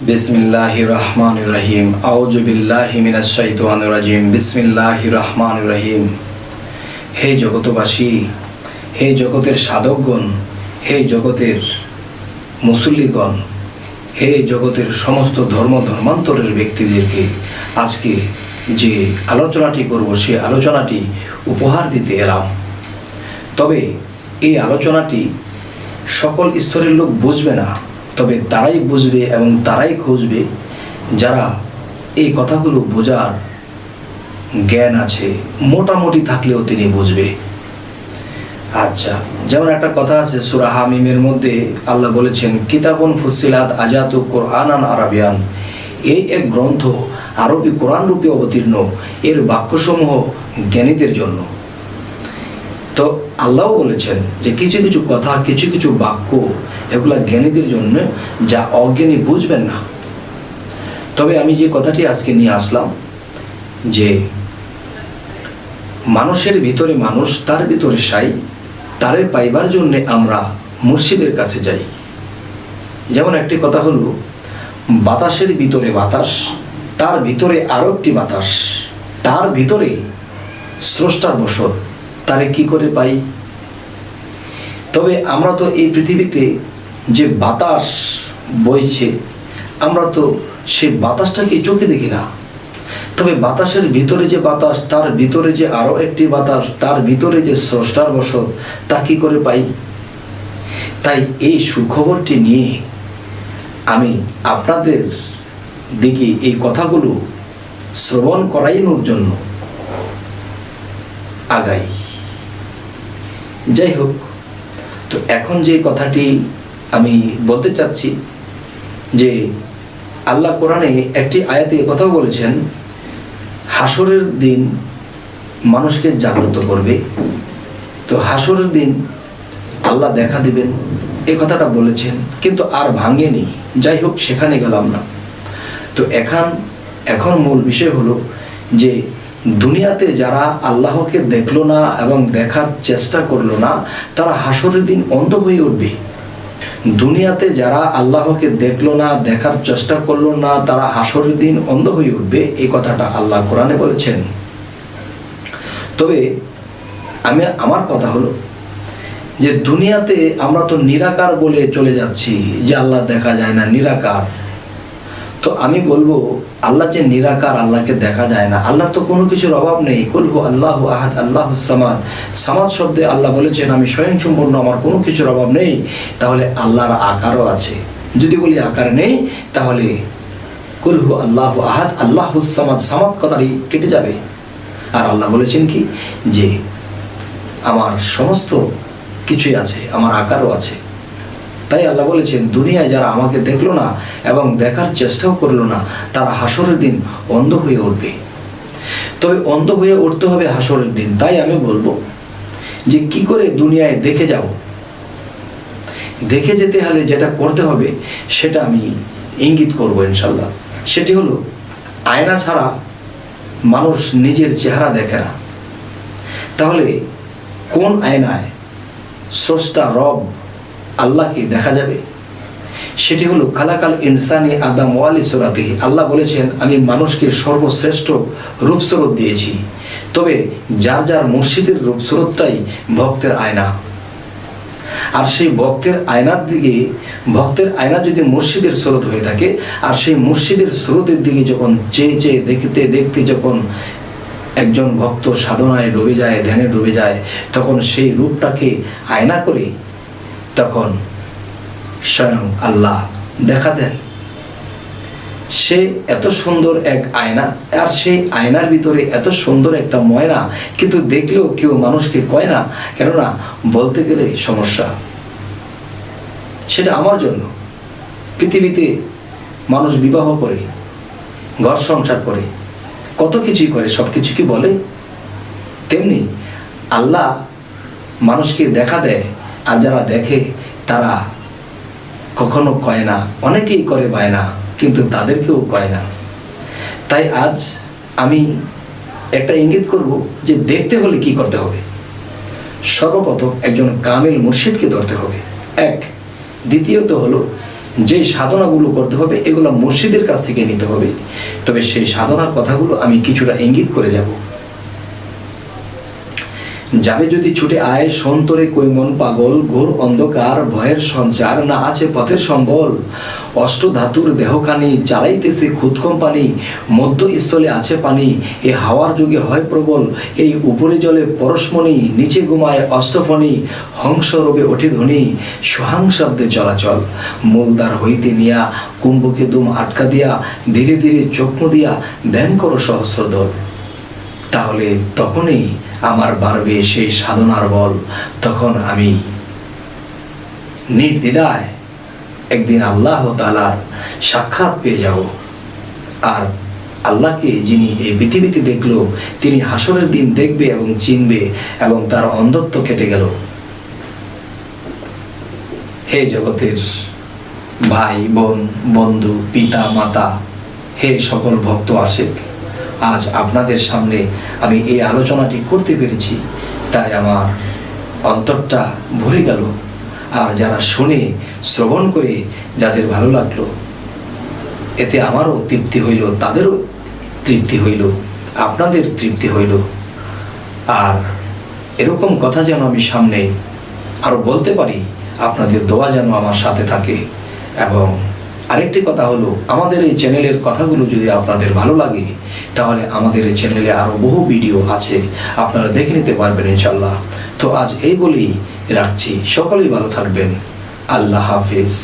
বিসমিল্লাহির রহমানির রহিম। আউযু বিল্লাহি মিনাশ শাইতানির রাজিম। বিসমিল্লাহির রহমানির রহিম। হে জগতবাসী, হে জগতের সাধকগণ, হে জগতের মুসল্লিগণ, হে জগতের সমস্ত ধর্মান্তরের ব্যক্তিদেরকে আজকে যে আলোচনাটি করব সে আলোচনাটি উপহার দিতে এলাম। তবে এই আলোচনাটি সকল স্তরের লোক বুঝবে না, তবে তারাই বুঝবে এবং তারাই খুঁজবে যারা এই কথাগুলো বোঝার জ্ঞান আছে, মোটামুটি থাকলেও তিনি বুঝবে। আচ্ছা, যেমন একটা কথা আছে সূরা হামিমের মধ্যে আল্লাহ বলেছেন, কিতাবুন ফুসসিলাত আয়াতু কুরআনান আরাবিয়ান, এই এক গ্রন্থ আরবি কোরআন রূপে অবতীর্ণ, এর বাক্যসমূহ জ্ঞানীদের জন্য। তো আল্লাহ বলেছেন যে কিছু কিছু কথা, কিছু কিছু বাক্য এগুলা জ্ঞানীদের জন্য, যা অজ্ঞানী বুঝবেন না। তবে আমি যে কথাটি আজকে নিয়ে আসলাম যে মানুষের ভিতরে মানুষ, তার ভিতরে সাই, তারে পাইবার জন্য আমরা মুর্শিদের কাছে যাই। যেমন একটি কথা হলো, বাতাসের ভিতরে বাতাস, তার ভিতরে আরো একটি বাতাস, তার ভিতরে স্রষ্টার বসত, তারে কি করে পাই? তবে আমরা তো এই পৃথিবীতে যে বাতাস বইছে, আমরা তো সেই বাতাসটাকে চোখে দেখি না। তবে বাতাসের ভিতরে যে বাতাস, তার ভিতরে যে আরো একটি বাতাস, তার ভিতরে যে স্রষ্টার বসত, তা কি করে পাই? তাই এই সুখবরটি নিয়ে আমি আপনাদের দিকে এই কথাগুলো শ্রবণ করাইনোর জন্য আগাই। যাই হোক, তো এখন যে কথাটি আমি বলতে চাচ্ছি যে আল্লাহ কোরআনে একটি আয়াতে কথাও বলেছেন, হাসরের দিন মানুষকে জাগ্রত করবে। তো হাসরের দিন আল্লাহ দেখা দিবেন, এই কথাটা বলেছেন, কিন্তু আর ভাঙেনি। যাই হোক, সেখানে গেলাম না। তো এখন মূল বিষয় হলো যে দুনিয়াতে যারা আল্লাহকে দেখলো না এবং দেখার চেষ্টা করলো না, তারা হাসরের দিন অন্ধ হয়ে উঠবে। দুনিয়াতে যারা আল্লাহকে দেখলো না, দেখার চেষ্টা করলো না, তারা হাসরের দিন অন্ধ হয়ে উঠবে, এই কথাটা আল্লাহ কোরআনে বলেছেন। তবে আমার কথা হলো যে দুনিয়াতে আমরা তো নিরাকার বলে চলে যাচ্ছি যে আল্লাহ দেখা যায় না, নিরাকার। তো আমি বলবো, আল্লাহ যে নিরাকার, আল্লাহকে দেখা যায় না, আল্লাহর তো কোনো কিছুর অভাব নেই। কুল হু আল্লাহু আহাদ আল্লাহুস সামাদ, সামাদ শব্দে আল্লাহ বলেছেন আমি স্বয়ংসম্পূর্ণ, আমার কোনো কিছুর অভাব নেই। তাহলে আল্লাহর আকারও আছে। যদি বলি আকার নেই, তাহলে কুল হু আল্লাহু আহাদ আল্লাহুস সামাদ, সামাদ কথাটি কেটে যাবে। আর আল্লাহ বলেছেন কি, যে আমার সমস্ত কিছুই আছে, আমার আকারও আছে। তাই আল্লাহ বলেছেন, দুনিয়ায় যারা আমাকে দেখলো না এবং দেখার চেষ্টাও করলো না, তারা হাসরের দিন অন্ধ হয়ে উঠবে। তবে অন্ধ হয়ে উঠতে হবে হাসরের দিন। তাই আমি বলবো যে কি করে দুনিয়ায় দেখে যাব, দেখে যেতে হলে যেটা করতে হবে সেটা আমি ইঙ্গিত করব ইনশাল্লাহ। সেটি হলো, আয়না ছাড়া মানুষ নিজের চেহারা দেখে না। তাহলে কোন আয়নায় স্রষ্টা রব আল্লাহকে দেখা যাবে? সেটি হলো খালাকাল ইনসানি আদম ওয়ালি সুরাতিহি। আল্লাহ বলেছেন আমি মানুষকে সর্বশ্রেষ্ঠ রূপস্বরূপ দিয়েছি। তবে যার যার মুর্শিদের রূপস্বরূপটাই ভক্তের আয়না। আর সেই ভক্তের আয়নার দিকে, ভক্তের আয়না যদি মুর্শিদের স্রোত হয়ে থাকে, আর সেই মুর্শিদের স্রোতের দিকে যখন চেয়ে চেয়ে দেখতে দেখতে যখন একজন ভক্ত সাধনায় ডুবে যায়, ধ্যানে ডুবে যায়, তখন সেই রূপটাকে আয়না করে তখন স্বয়ং আল্লাহ দেখা দেন। সে এত সুন্দর এক আয়না, আর সেই আয়নার ভিতরে এত সুন্দর একটা ময়না, কিন্তু দেখলেও কেউ মানুষকে কয় না, কেননা বলতে গেলে সমস্যা। সেটা আমার জন্য। পৃথিবীতে মানুষ বিবাহ করে, ঘর সংসার করে, কত কিছুই করে, সব কিছু কি বলে? তেমনি আল্লাহ মানুষকে দেখা দেয়, আর যারা দেখে তারা কখনো কয় না। অনেকেই করে বায়না, কিন্তু তাদেরকেও কয় না। তাই আজ আমি একটা ইঙ্গিত করব যে দেখতে হলে কি করতে হবে। সর্বপ্রথম একজন কামিল মুর্শিদকে ধরতে হবে, এক। দ্বিতীয়ত হলো যে সাধনাগুলো করতে হবে এগুলো মুর্শিদের কাছ থেকে নিতে হবে। তবে সেই সাধনার কথাগুলো আমি কিছুটা ইঙ্গিত করে যাব। যাবে যদি ছুটে আয় সন্তরে কই মন পাগল, ঘোর অন্ধকার ভয়ের সঞ্চার, না আছে পথের সম্বল, অষ্ট ধাতুর দেহখানি চালাইতেছে খুদ কোম্পানি, মধ্যস্থলে আছে পানি, এ হাওয়ার যুগে হয় প্রবল, এই উপরে জলে পরশমণি, নিচে ঘুমায় অষ্টফণি, হংসরবে ওঠে ধ্বনি, সোহাং শব্দে চলাচল, মূলদার হইতে নিয়া কুম্ভকে দুম আটকা দিয়া, ধীরে ধীরে চক্ষু দিয়া ধ্যান করো সহস্রদল। তাহলে তখনই আমার বাড়বে সেই সাধনার বল, তখন আমি নির্দ্বিধায় একদিন আল্লাহ তাআলার সাক্ষাৎ পেয়ে যাব। আর আল্লাহকে যিনি এই পৃথিবীতে দেখলো তিনি হাসরের দিন দেখবে এবং চিনবে এবং তার অন্ধত্ব কেটে গেল। হে জগতের ভাই বোন, বন্ধু, পিতা মাতা, হে সকল ভক্ত আশিক, আজ আপনাদের সামনে আমি এই আলোচনাটি করতে পেরেছি, তাই আমার অন্তরটা ভরে গেল। আর যারা শুনে শ্রবণ করে যাদের ভালো লাগলো, এতে আমারও তৃপ্তি হইল, তাদেরও তৃপ্তি হইল, আপনাদের তৃপ্তি হইল। আর এরকম কথা যেন আমি সামনে আরো বলতে পারি, আপনাদের দোয়া যেন আমার সাথে থাকে। এবং আরেকটি কথা হলো, আমাদের এই চ্যানেলের কথাগুলো যদি আপনাদের ভালো লাগে তাহলে আমাদের এই চ্যানেলে আরো বহু ভিডিও আছে, আপনারা দেখে নিতে পারবেন ইনশাল্লাহ। তো আজ এই বলেই রাখছি, সকলেই ভালো থাকবেন। আল্লাহ হাফেজ।